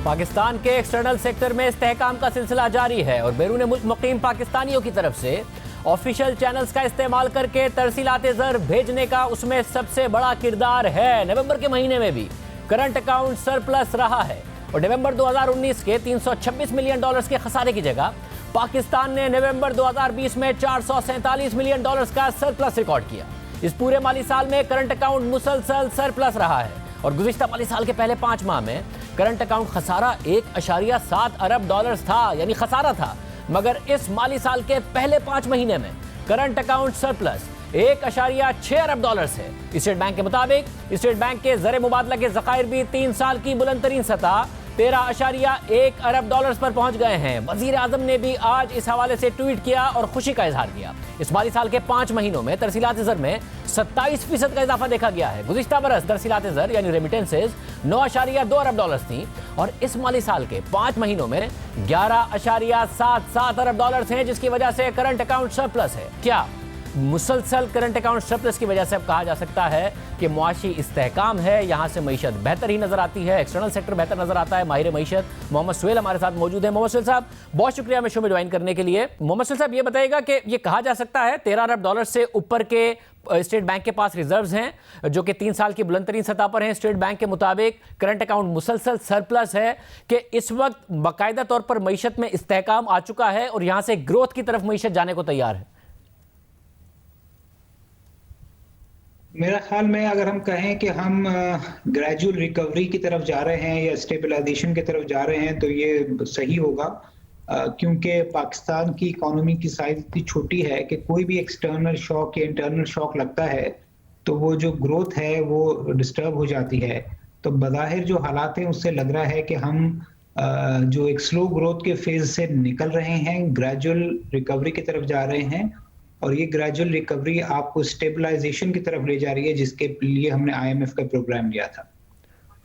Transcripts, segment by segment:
पाकिस्तान के external sector में इस्तेहकाम का सिलसिला जारी है और बैरून मुल्क मुकीम पाकिस्तानियों की तरफ से ऑफिशियल चैनल्स का इस्तेमाल करके तरसीलाते ज़र भेजने का उसमें सबसे बड़ा किरदार है। नवंबर के महीने में भी करंट अकाउंट सरप्लस रहा है और नवंबर 2019 के $326 मिलियन के खसारे की जगह पाकिस्तान ने नवंबर 2020 में $447 मिलियन का सरप्लस रिकॉर्ड किया। इस पूरे माली साल में करंट अकाउंट मुसलसल सरप्लस रहा है और गुज़िश्ता माली साल के पहले 5 माह में करंट अकाउंट खसारा $1.7 अरब था, यानी खसारा था। मगर इस माली साल के पहले 5 महीने में करंट अकाउंट सरप्लस $1.6 अरब है। स्टेट बैंक के मुताबिक स्टेट बैंक के ज़र मुबादला के ज़खायर भी 3 साल की बुलंद तरीन सतह $13.1 अरब पर पहुंच गए हैं। वजीर आजम ने भी आज इस हवाले से ट्वीट किया और खुशी का इजहार किया। इस माली साल के 5 महीनों में तरसीलात ज़र में 27% का इजाफा देखा गया है। गुज़िश्ता बरस तरसीलात ज़र यानी रेमिटेंसेज $9.2 अरब थी और इस माली साल के 5 महीनों में $11.77 अरब हैं, जिसकी वजह से करंट अकाउंट सरप्लस है। क्या मुसलसल करंट अकाउंट सरप्लस की वजह से अब कहा जा सकता है कि मुआशी इस्तेहकाम है, यहाँ से मईशत बेहतर ही नजर आती है, एक्सटर्नल सेक्टर बेहतर नजर आता है। माहिर मईशत मोहम्मद सुहेल हमारे साथ मौजूद है। मोहम्मद सुहेल साहब, बहुत शुक्रिया हमें शो में ज्वाइन करने के लिए। मोहम्मद सुहेल साहब, ये बताइएगा कि ये कहा जा सकता है $13 अरब से ऊपर के स्टेट बैंक के पास रिजर्व्स हैं जो कि 3 साल की बुलंद तरीन सतह पर हैं। स्टेट बैंक के मुताबिक करंट अकाउंट मुसलसल सरप्लस है कि इस वक्त बाकायदा तौर पर मईशत में इस्तेहकाम आ चुका है और यहाँ से ग्रोथ की तरफ मईशत जाने को तैयार है। मेरा ख्याल में अगर हम कहें कि हम ग्रेजुअल रिकवरी की तरफ जा रहे हैं या स्टेबलाइजेशन की तरफ जा रहे हैं तो ये सही होगा, क्योंकि पाकिस्तान की इकोनॉमी की साइज इतनी छोटी है कि कोई भी एक्सटर्नल शॉक या इंटरनल शॉक लगता है तो वो जो ग्रोथ है वो डिस्टर्ब हो जाती है। तो बज़ाहिर जो हालात हैं उससे लग रहा है कि हम जो एक स्लो ग्रोथ के फेज से निकल रहे हैं, ग्रेजुअल रिकवरी की तरफ जा रहे हैं और ये ग्रेजुअल रिकवरी आपको स्टेबलाइजेशन की तरफ ले जा रही है, जिसके लिए हमने IMF का प्रोग्राम लिया था।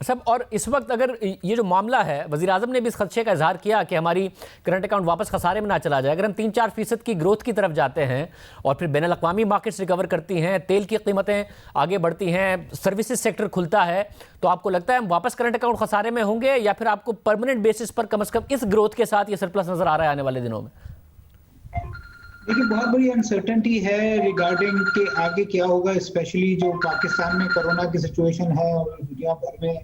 सब और इस वक्त अगर ये जो मामला है, वज़ीर आज़म ने भी इस खदशे का इजहार किया कि हमारी करंट अकाउंट वापस खसारे में ना चला जाए। अगर हम 3-4% की ग्रोथ की तरफ जाते हैं और फिर बैनुल अक़वामी मार्केट्स रिकवर करती हैं, तेल की कीमतें आगे बढ़ती हैं, सर्विसेज सेक्टर खुलता है, तो आपको लगता है हम वापस करंट अकाउंट खसारे में होंगे या फिर आपको परमानेंट बेसिस पर कम से कम इस ग्रोथ के साथ ये सरप्लस नजर आ रहा है आने वाले दिनों में? देखिए, बहुत बड़ी अनसर्टेनिटी है रिगार्डिंग के आगे क्या होगा, स्पेशली जो पाकिस्तान में कोरोना की सिचुएशन है और दुनिया भर में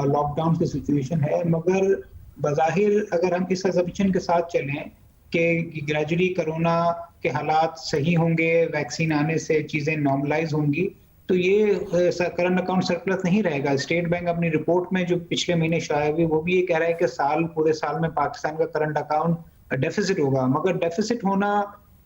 लॉकडाउन की सिचुएशन है। मगर बज़ाहिर अगर हम इस असम्पशन के साथ चलें कि ग्रेजुअली कोरोना के हालात सही होंगे, वैक्सीन आने से चीज़ें नॉर्मलाइज होंगी, तो ये करंट अकाउंट सरप्लस नहीं रहेगा। स्टेट बैंक अपनी रिपोर्ट में जो पिछले महीने शाया हुई वो भी ये कह रहा है कि पूरे साल में पाकिस्तान का करंट अकाउंट डेफिसिट होगा। मगर डेफिसिट होना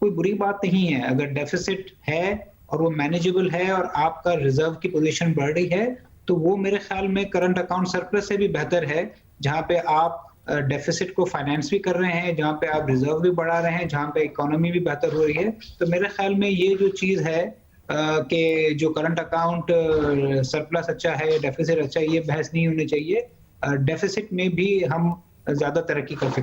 कोई बुरी बात नहीं है। अगर डेफिसिट है और वो मैनेजेबल है और आपका रिजर्व की पोजीशन बढ़ रही है तो वो मेरे ख्याल में करंट अकाउंट सरप्लस से भी बेहतर है, जहां पे आप डेफिसिट को फाइनेंस भी कर रहे हैं, जहां पे आप रिजर्व भी बढ़ा रहे हैं, जहां पे इकोनॉमी भी बेहतर हो रही है। तो मेरे ख्याल में ये जो चीज़ है कि जो करंट अकाउंट सरप्लस अच्छा है, डेफिसिट अच्छा है, ये बहस नहीं होनी चाहिए। डेफिसिट में भी हम ज़्यादा तरक्की कर सकते हैं।